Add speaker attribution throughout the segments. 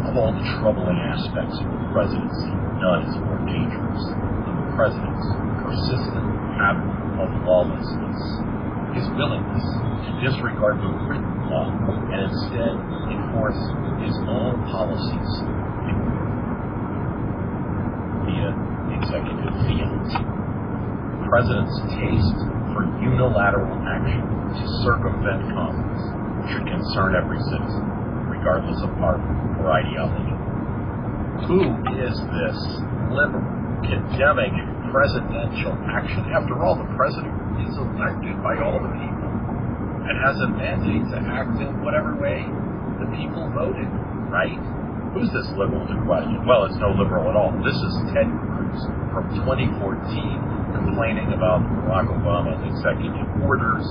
Speaker 1: Of all the troubling aspects of the presidency, none is more dangerous than the president's persistent pattern of lawlessness, his willingness to disregard the written law and instead enforce his own policies via executive fiat. The president's taste for unilateral action to circumvent Congress should concern every citizen, regardless of party or ideology. Who is this liberal condemning presidential action? After all, the president is elected by all the people and has a mandate to act in whatever way the people voted, right? Who's this liberal to question? Well, it's no liberal at all. This is Ted Cruz from 2014 complaining about Barack Obama's executive orders.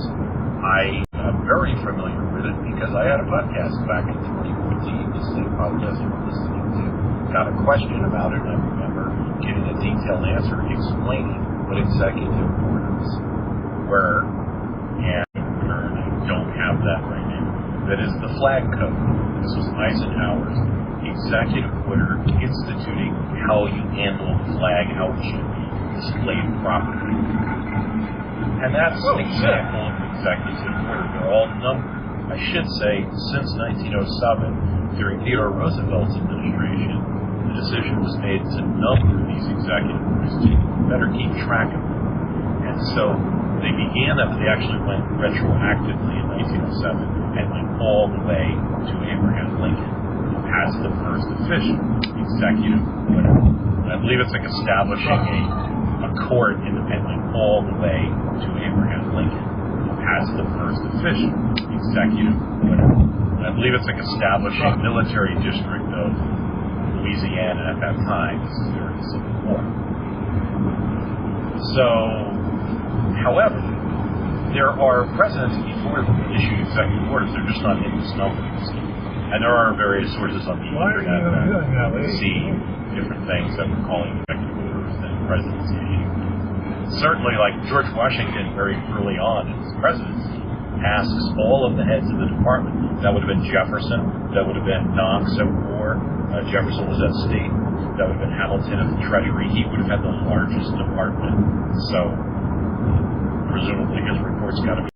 Speaker 1: I am very familiar with it because I had a podcast back in 2014, the same podcast you were listening to. Got a question about it, and I remember getting a detailed answer explaining what executive orders were, and I don't have that right now. That is the flag code. This was Eisenhower's executive order instituting how you handle the flag, how it should be displayed properly. And that's an example of executive order. They're all numbered. I should say, since 1907, during Theodore Roosevelt's administration, the decision was made to number these executive orders to better keep track of them. And so they began that, but they actually went retroactively in 1907 and went all the way to Abraham Lincoln as the first official executive order. And I believe it's like establishing a court independently all the way to Abraham Lincoln as the first official executive order. And I believe it's like establishing a military district of Louisiana at that time. This is during the Civil War. So, however, there are presidents before them that issued executive orders. They're just not in this numbering scheme. And there are various sources on the internet that see different things that we're calling executive orders than presidents issued. Certainly, like George Washington, very early on in his presidency, asks all of the heads of the department. That would have been Jefferson. That would have been Knox at War. Jefferson was at State. That would have been Hamilton at the Treasury. He would have had the largest department. So, presumably his report's got to be